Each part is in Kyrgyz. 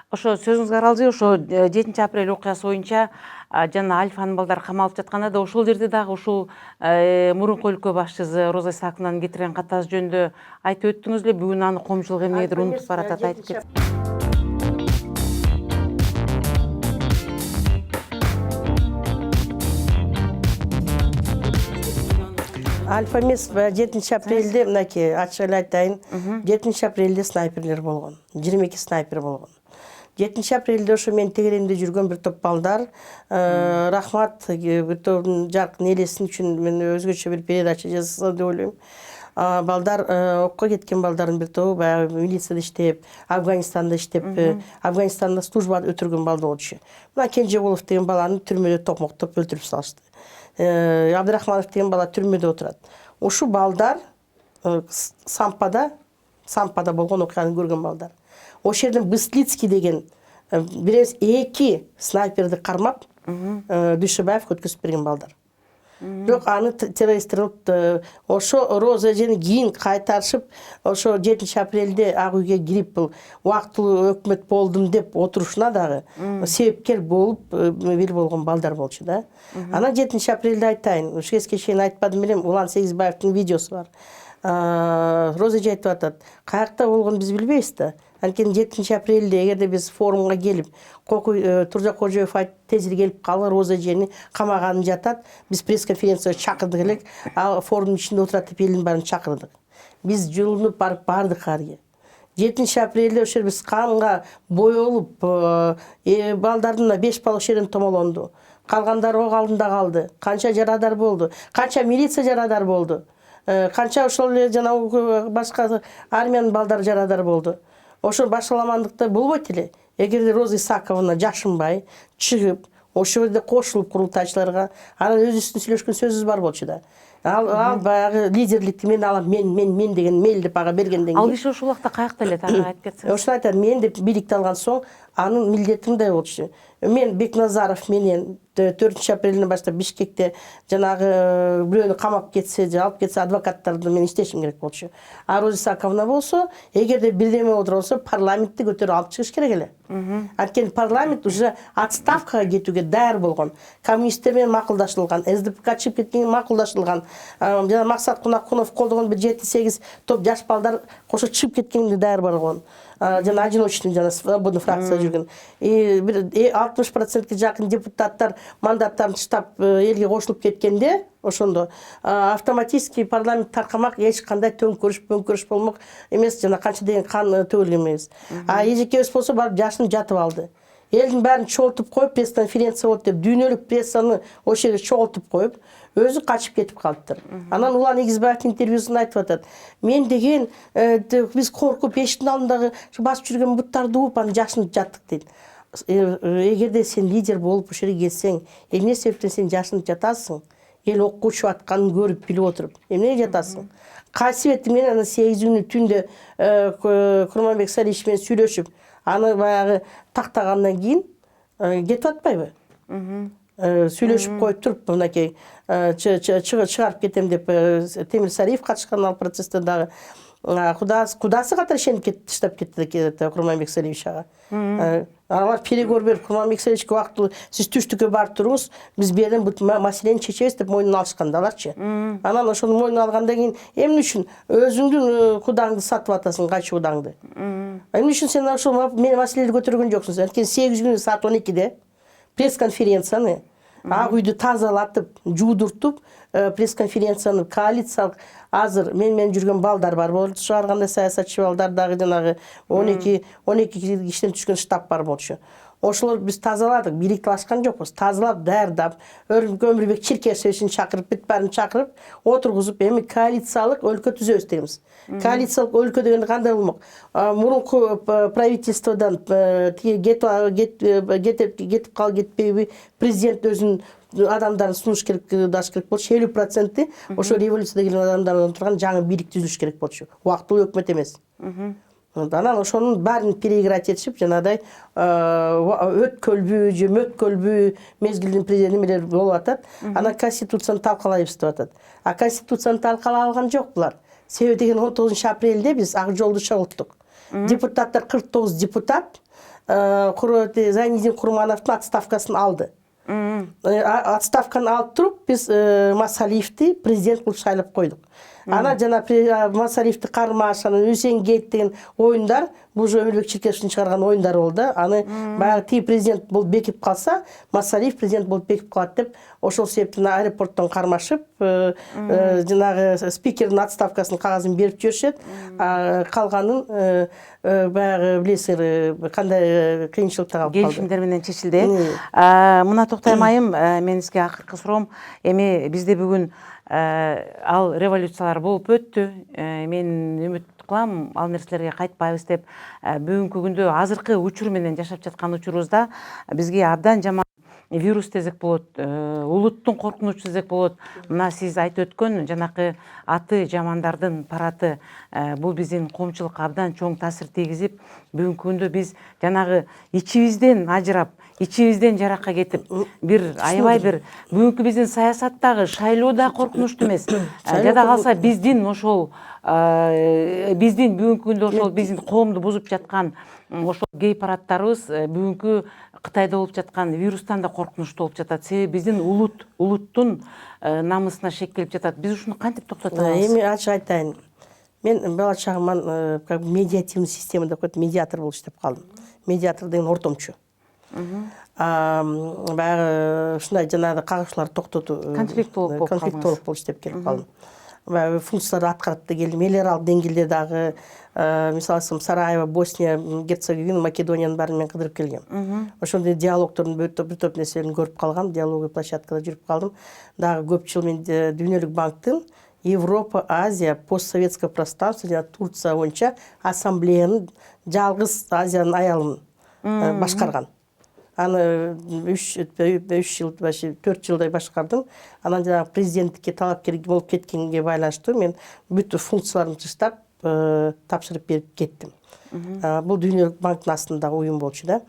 Ошо сөзүңүзгө аралзы, ошо 7 апрель окуясы боюнча жана Альфанын балдары камалып жатканда да ошол жерде дагы ушул мурунку өлкө башчысы Роза Исааковнаны кетирген катасы жөнүндө айтып өттүңүз эле. Бүгүн аны коомчулук эмнегедир унутуп баратат, айтып кетсеңиз. Альфа эмес 7 апрелде мынакей ачык эле айтайын. 7 апрелде снайперлер болгон. 22 снайпер болгон. 7 апрелде ошо мен тегеремде жүргөн бир топ балдар, рахмат бир топтун жаркын элесин үчүн мен өзгөчө бир передача жасаса деп ойлойм. Балдар окко кеткен балдардын бир тобу баягы милицияда иштеп, Афганистанда иштеп, Афганистанда служба өтүргөн балдар болчу. Мына Кенжеголов деген баланы түрмөдө токмоктоп өлтүрүп салышты. Абдрахманов деген бала түрмөдө отурат. Ушу балдар Сампада болгон окуяны көргөн балдар. Ошол жерден Быстрицкий деген бирөөс 2 снайперди кармап, Дүйшөбаев өткөзүп берген балдар. Бирок аны террористтер ошо Роза эжени кийин кайтарышып, ошо 7 апрелде ак үйгө кирип бул убактылуу өкмөт болдум деп отурушуна дагы себепкер болуп бир болгон балдар болчу да. Анан 7 апрелде айтайын, ушу кезге чейин айтпадым элем, Улан Сегизбаевдин видеосу бар. Роза эже айтып атат, каякта болгонун биз билбейбиз да. Анткени 7 апрелде эгерде биз форумга келип, Туржа Кожоев тезир келип калып, Роза эжени камаганын жатат, биз пресс-конференцияга чакырдык элек, ал форумдун ичинде отурат деп элдин баарын чакырдык. Биз жылынып барып бардык арыга. 7 апрелде ошо биз канга боелуп, балдардын 5 бала ошол жерден томолонду. Калгандары ок алдында калды. Канча жарадар болду, канча милиция жарадар болду. Канча ошол жана башка армиянын балдары жарадар болду. Ошо башаламандыкта болбойт эле. Эгерде Роза Исааковна жашынбай чыгып, ошол жерде кошулуп курултайчыларга, анан өзүбүздүн сүйлөшкөн сөзүбүз бар болчу да. Ал баягы лидерликти мен алам, мен деген мээлди бага бергенден кийин. Ал киши ошол убакта каякта эле, тагы айтып кетсеңиз. Ошону айтат, мен деп бийликти алган соң, анын милдети мындай болчу. Мен Бекназаров менен 4 апрелден баштап Бишкекте жанагы бирөөнү камап кетсе, же алып кетсе адвокаттарды мен иштешим керек болчу. А Роза Исааковна болсо, эгерде бирдеме болсо, парламентти көтөрүп алып чыгыш керек эле. Анткени парламент уже отставкага кетүүгө даяр болгон. Коммунисттер менен макулдашылган, СДПК чыгып кеткенге макулдашылган. Жана Максат Кунакунов колдогон бир 7-8 топ жаш балдар кошо чыгып кеткенге даяр болгон. Жана одиночный, жана свободный фракция жүргөн. 60%-ке жакын депутаттар мандаттарын таштап элге кошулуп кеткенде, ошондо автоматически парламент таркамак, эч кандай төңкөрүш болмок эмес, жана канча деген кан төгүлгөн эмес. Эжекебиз болсо барып жашын жатып алды. Элдин баарын чогултуп коюп, пресс-конференция болот деп дүйнөлүк прессаны ошол жерге чогултуп коюп, өзү качып кетип калыптыр. Анан Улан Эгизбаевдин интервьюсунда айтып атат. Мен деген биз коркуп эшиктин алдындагы басып жүргөн буттарды ууп, анан жашынып жаттык дейт. Эгерде сен лидер болуп ошол жерге келсең, эмне себептен сен жашынып жатасың? Эл окуучу атканын көрүп билип отуруп, эмнеге жатасың? Кайсы бети менен анан 8 түндө Курманбек Салишев менен сүйлөшүп, аны баягы тактагандан кийин кетип атпайбы? Сүйлөшүп коюп туруп, мынакей чыгарып кетем деп Темир Сариев катышкан ал процессте дагы кудасы катар ишенип кетти, таштап кетти Курманбек Салишевич ага. Алар переговор берип, Курманбек Салишевичке убактылуу сиз түштүккө барып туруңуз, биз берден бул маселени чечебиз деп мойнуна алышкан да аларчы. Анан ошону мойнуна алгандан кийин эмне үчүн өзүңдүн кудаңды сатып атасың, кайчы кудаңды? Эмне үчүн сен ошол маселени көтөргөн жоксуң? Анткени 8 күнү саат 12-де пресс-конференцияны ак үйдү тазалатып, жуудуртуп, пресс-конференцияны коалициялык азыр менен жүргөн балдар бар болчу, ар кандай саясатчы балдар дагы жанагы 12 кишиден түшкөн штаб бар болчу. Ошолор биз тазаладык, бийликти алышкан жокпуз. Тазалап, даярдап, Өмүрбек Чиркешевичин чакырып, бүт баарын чакырып, отургузуп, эми коалициялык өлкө түзөбүз дегенбиз. Коалициялык өлкө дегенде кандай болмок? Мурунку правительстводан кетип калып кетпейби, президент өзүнүн адамдарын сунуш керек, даш керек болчу. 50% ошо революция деген адамдардан турган жаңы бийлик түзүлүш керек болчу. Убактылуу өкмөт эмес. Анан ошонун баарын переиграть этишип, жанагыдай өткөлбүү же мөткөлбүү мезгилдин эмелери болуп атат. Анан конституцияны талкалайбыз деп атат. А конституцияны талкалай алган жок булар. Себеби деген 19 апрелде биз ак жолду чогулттук. Депутаттар 49 депутат Зайнидин Курмановтың отставкасын алды. Отставканы алып тұрып, біз Масалиевті президент қылып шайлап қойдық. Ана жана Масалиевті қармашаны, Үсенгейт деген ойындар, бұл же Өмірбек Черкесовтің шығарған ойындар болды. Аны баяғы ти президент болып бекіп қалса, Масалиев президент болып бекіп қалады деп, ошол себептен аэропорттан қармашып, жаңағы спикердің отставкасын қағазын беріп жүршеді. Қалғанын баяғы білесіңдер қандай қиыншылықта қалып қалды. Келишимдер менен чечилди. Мына токтойм, мен сизге акыркы суроом, эми бизде бүгүн ал революциялар болуп өттү. Мен үмүт кылам, ал нерселерге кайтпайбыз деп. Бүгүнкү күндө азыркы учур менен жашап жаткан учурубузда бизге абдан жаман вирус десек болот, улуттун коркунучу десек болот. Мына сиз айтып өткөн жанакы аты жамандардын параты, бул биздин коомчулукка абдан чоң таасир тийгизип, бүгүнкү күндө биз жанагы ичибизден ажырап, ичибизден жаракка кетип, бир аябай бир бүгүнкү биздин саясаттагы шайлоо да коркунучтуу эмес. Жада калса биздин ошол биздин бүгүнкү күндө ошол биздин коомду бузуп жаткан ошол гей парадтарыбыз бүгүнкү Кытайда болуп жаткан вирустан да коркунучтуу болуп жатат. Себеби биздин улуттун намысына шек келип жатат. Биз ушуну кантип токтото алабыз? Эми ачык айтайын. Мен бала чагыман медиативный система деп коет, медиатор болуш деп калдым. Медиатор деген ортомчу. Баягы ушундай жанагы кагышууларды токтотуу, конфликт болуш деп келип калдым. Функцияларды аткарып да келдим. Эл аралык деңгээлде дагы, мисалы Сараево, Босния, Герцеговина, Македониянын баарын мен кыдырып келгем. Ошондой диалогдордун бир топ нерселерин көрүп калгам, диалогия площадкада жүрүп калдым. Дагы көп жыл мен Дүйнөлүк банктын Европа, Азия, постсоветское пространство жана Турция боюнча ассамблеянын жалгыз Азиянын аялын башкарган. Аны 3 жыл, 4 жылдай башкардым. Анан жанагы президенттикке талапкер болуп кеткенге байланыштуу мен бүт функцияларымды таштап, тапшырып берип кеттим. Бул Дүйнөлүк банктын астындагы уюм болчу да.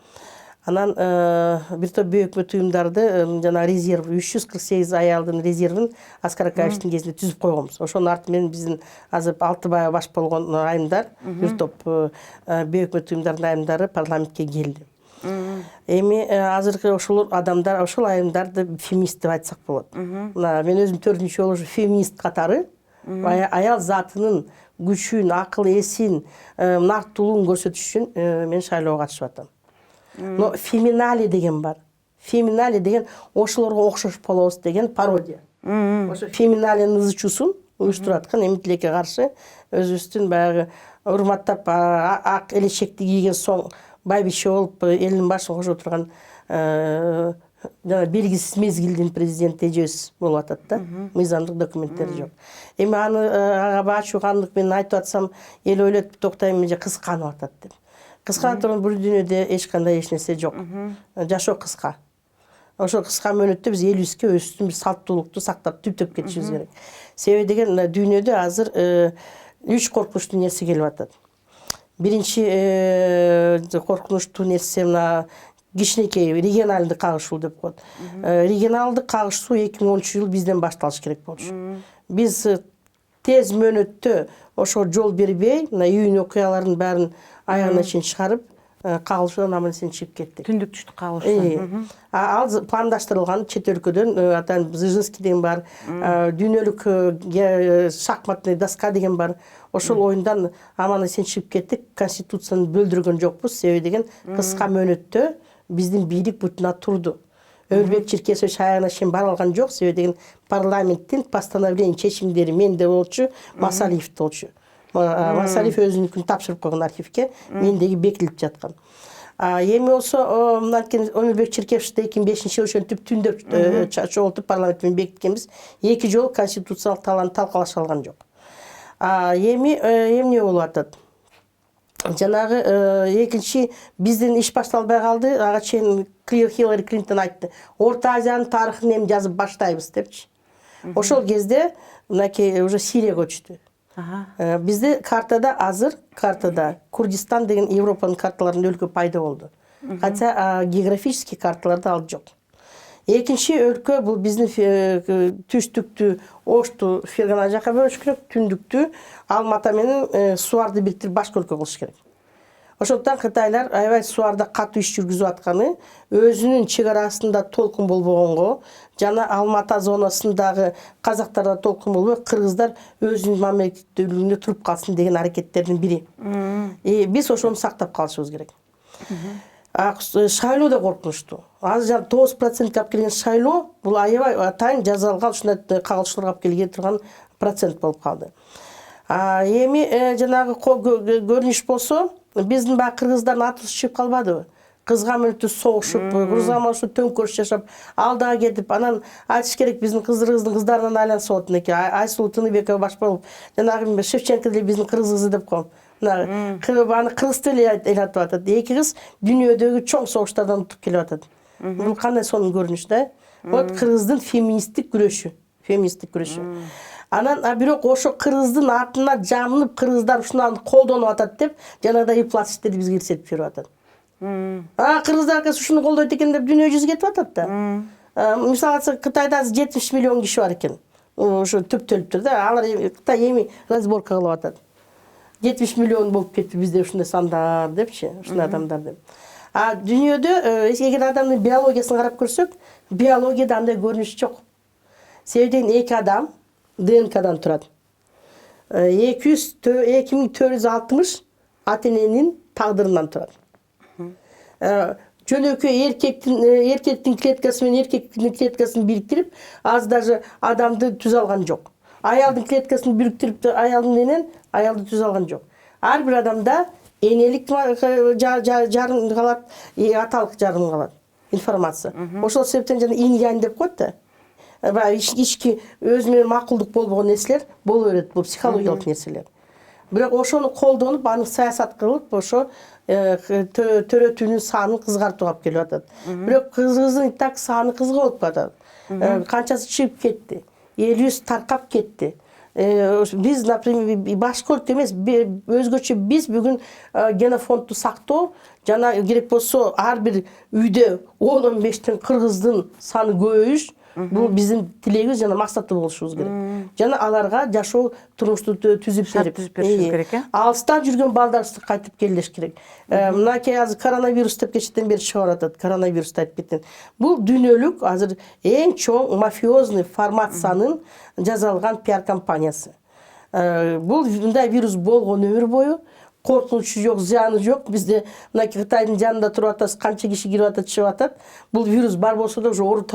Анан бир топ өкмөт уюмдарды жана резерв 348 аялдын резервин Аскар Акаевичтин кезинде түзүп койгонбуз. Ошонун арты менен биздин азыр Алтыбай баш болгон айымдар, бир топ өкмөт уюмдардын айымдары парламентке келди. Эми азыркы ошол адамдар, ошол айымдарды феминист деп айтсак болот. Мына мен өзүм 4-чү жолу феминист катары аял затынын күчүн, акыл эсин, нартуулугун көрсөтүш үчүн мен шайлоого катышып атам. Но феминали деген бар. Феминали деген ошолорго окшош болобуз деген пародия. Ошо феминалинын ызычуусун уюштуруп аткан эми тилекке каршы өзүбүздүн баягы урматтап ак элечекти кийген соң байбише болуп элдин башын кошо турган белгисиз мезгилдин президенти эжебиз болуп атат да. Мыйзамдык документтери жок. Эми аны ага ачуугандык менен айтып атсам, эл ойлойт, токтойм, кысканып атат деп. Кысканып турган бул дүйнөдө эч кандай эч нерсе жок. Жашоо кыска. Ошол кыска мөөнөттө биз элибизге өзүбүздүн салттуулукту сактап түптөп кетишибиз керек. Себеби деген дүйнөдө азыр 3 коркунучтуу нерсе келип атат. Биринчи коркунучтуу нерсе мына кичинекей регионалдык кагышуу деп коет. Регионалдык кагышуу 2010-жыл бизден башталыш керек болчу. Биз тез мөөнөттө ошо жол бербей, мына июнь окуяларынын баарын аягына чейин чыгарып, кагылышуудан аман-эсен чыгып кеттик. Түндүк түштүк кагылышуу. Ал пландаштырылган чет өлкөдөн, атан Зыжинский деген бар, дүйнөлүк шахматный доска деген бар. Ошол оюндан аман-эсен чыгып кеттик. Конституцияны бөлдүргөн жокпуз. Себеби деген кыска мөөнөттө биздин бийлик бутуна турду. Өмүрбек Черкесович аягына чейин бара алган жок. Себеби деген парламенттин постановление чечимдери менде болчу, Масалиев болчу. Масалиев өзүнүкүн тапшырып койгон архивке, мендеги бекитилип жаткан. Эми болсо мынакей Өмүрбек Черкесовичти 2005-жыл ошентип түндөп чогултуп парламент менен бекиткенбиз. 2 жолу конституциялык талааны талкалаша алган жок. Эми эмне болуп атат? Жанагы экинчи биздин иш башталбай калды. Ага чейин Хиллари Клинтон айтты. Орто Азиянын тарыхын эми жазып баштайбыз депчи. Ошол кезде мынакей уже Сирияга көчтү. Бизде картада азыр Курдистан деген Европанын карталарында өлкө пайда болду. Хотя географический карталарда ал жок. Экинчи өлкө бул биздин түштүктү, Ошту, Фергана жака бөлүш керек, түндүктү Алмата менен Суарды бириктирип башка өлкө кылыш керек. Ошондуктан Кытайлар аябай суарда катуу иш жүргүзүп атканы, өзүнүн чек арасында толкун болбогонго жана Алмата зонасындагы казактарда толкун болбой, кыргыздар өзүнүн мамлекеттүүлүгүндө туруп калсын деген аракеттердин бири. Биз ошону сактап калышыбыз керек. Шайлоо да коркунучтуу. Азыр 9% алып келген шайлоо бул аябай атайын жазалган ушундай кагылыштарга алып келген турган процент болуп калды. Эми жанагы көрүнүш болсо, биздин баягы кыргыздардын атысы чыгып калбадыбы? Кызга менен согушуп, кыргызга менен төңкөрүш жашап, алдыга кетип, анан айтыш керек биздин кыздырыбыздын кыздарынан айланса болот экен. Айсулуу Тыныбекова баш болуп, жанагы Шевченко деле биздин кыргыз кызы деп коем. Аны кыргыз тили айтып атат. Эки кыз дүйнөдөгү чоң согуштардан утуп келип атат. Бул кандай сонун көрүнүш да? Вот кыргыздын феминисттик күрөшү. Анан бирок ошо кыргыздын артына жамынып, кыргыздар ушуну колдонуп атат деп, жанагыдай ыплатыштерди бизге көрсөтүп жүрүп атат. Кыргыздар ушуну колдойт экен деп дүйнө жүзү кетип атат да. Мисалы Кытайда 70 миллион киши бар экен. Ошо төптөлүптүр да. Алар Кытай эми разборка кылып атат. 70 миллион болуп кетти бизде ушундай сандар депчи, ушундай адамдар деп. Дүйнөдө эгер адамдын биологиясын карап көрсөк, биологияда андай көрүнүш жок. Себеби эки адам ДНКдан турат. 2460 ата-эненин тагдырынан турат. Жөнөкөй эркектин клеткасы менен эркектин клеткасын бириктирип, аз даже адамды түз алган жок. Аялдын клеткасын бириктирип, аялдын менен аялды түз алган жок. Ар бир адамда энелик жарым калат, аталык жарым калат информация. Ошол себептен жана инь-янь деп коет да. Ички өзү менен макулдук болбогон нерселер боло берет, бул психологиялык нерселер. Бирок ошону колдонуп, аны саясат кылып, ошо төрөтүүнүн санын кызгартууга алып келип атат. Бирок кыргыздын так саны кызгып атат. Канчасы чыгып кетти. Элүс таркап кетти. Биз, например, башкорт эмес, өзгөчө биз бүгүн генофондду сактоо жана керек болсо ар бир үйдө 10-15тен кыргыздын саны көбөйүш, бул биздин тилегибиз жана максаты болушубуз керек. Жана аларга жашоо турмушту түзүп беришибиз керек. Алыстан жүргөн балдарыбызды кайтып келиш керек. Мынакей азыр коронавирус деп кечтен бери чыгып атат. Коронавирусту айтып кеттин. Бул дүйнөлүк азыр эң чоң мафиозный формациянын жасалган пиар компаниясы. Бул мындай вирус болгон өмүр бою, коркунучу жок, зыяны жок. Бизде мынакей Кытайдын жанында туруп атабыз, канча киши кирип атат, чыгып атат. Бул вирус бар болсо да уже ооруп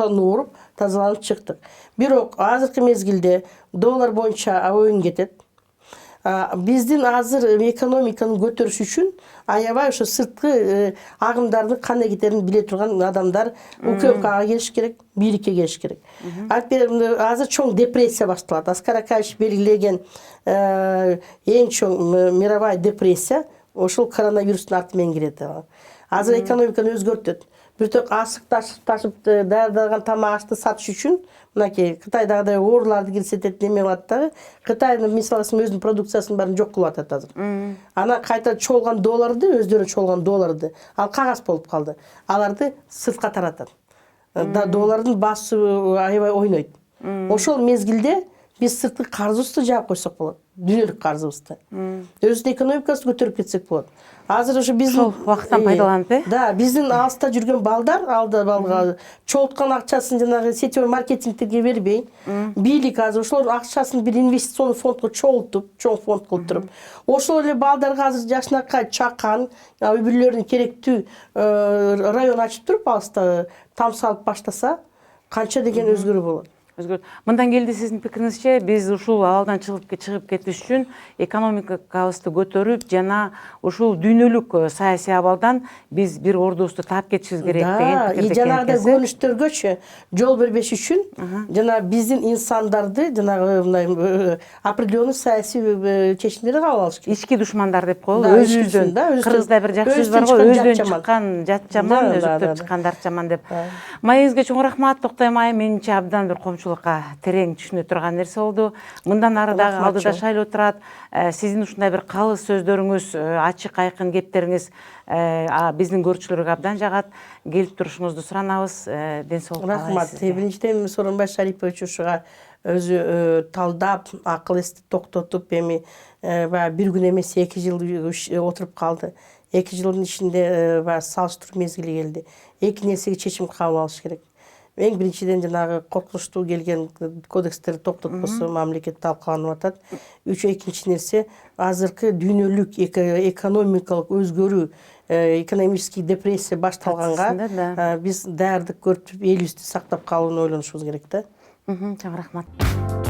тазаланып чыктык. Бирок азыркы мезгилде доллар боюнча оюн кетет. Биздин азыр экономиканы көтөрүш үчүн аябай ошо сырткы агымдардын кандай кетерин биле турган адамдар УКМКга келиш керек, бийликке келиш керек. Азыр чоң депрессия башталат. Оскар Акаевич белгилеген эң чоң мировая депрессия ошол коронавирустун арты менен келет. Азыр экономиканы өзгөртөт. Бир топ ашып даярдалган тамак ашты сатыш үчүн мынакей Кытайдагыдай ооруларды кирсетет неме кылат дагы. Кытайдын мисалы өзүнүн продукциясын баарын жок кылып атат азыр. Ана кайта чолгон долларды, өздөрү чолгон долларды, ал кагаз болуп калды. Аларды сыртка таратат. Доллардын баасы аябай ойнойт. Ошол мезгилде биз сырткы карзыбызды жаап койсок болот. Дүйнөлүк карзыбызды. Өзүнүн экономикасын көтөрүп кетсек болот. Азыр ошо биздин убакыттан пайдаланып, да, биздин алыста жүргөн балдар балга чогулткан акчасын жанагы сетевой маркетингтерге бербей, бийлик азыр ошолордун акчасын бир инвестиционный фондго чогултуп, чоң фонд кылып туруп, ошол эле балдарга азыр жашынакай чакан, үй бүлөлөрүнө керектүү район ачып туруп алыста там салып баштаса, канча деген өзгөрүү болот. Мындан келди сиздин пикириңизче, биз ушул абалдан чыгып кетиш үчүн экономикабызды көтөрүп жана ушул дүйнөлүк саясий абалдан биз бир ордубузду таап кетишибиз керек деген пикирде. Жанагыдай көрүнүштөргөчү жол бербеш үчүн жана биздин инсандарды жанагы определенный саясий чечимдерди кабыл алыш керек. Ички душмандар деп коелу, өзүбүздөн. Кыргызда бир жакшы сөз бар го, өздөн чыккан жат жаман, өзүктөн чыккандар жаман деп. Маегиңизге чоң рахмат, Токтой майым. Менимче абдан бир терең түшүнө турган нерсе болду. Мындан ары дагы алдыда шайлоо турат. Сиздин ушундай бир калыс сөздөрүңүз, ачык айкын кептериңиз биздин көрүүчүлөргө абдан жагат. Келип турушуңузду суранабыз. Ден соолук каалайбыз. Рахмат. Биринчиден Сооронбай Шарипович ушуга өзү талдап, акыл эсти токтотуп, эми бир күн эмес 2 жыл отуруп калды. 2 жылдын ичинде баягы салыштыруу мезгили келди. Эки нерсеге чечим кабыл алыш керек. Эң биринчиден жанагы коркунучтуу келген кодекстерди токтотпосо мамлекет талкаланып атат. Экинчи нерсе азыркы дүйнөлүк экономикалык өзгөрүү, экономический депрессия башталганга биз даярдык көрүп элибизди сактап калууну ойлонушубуз керек да. Чоң рахмат.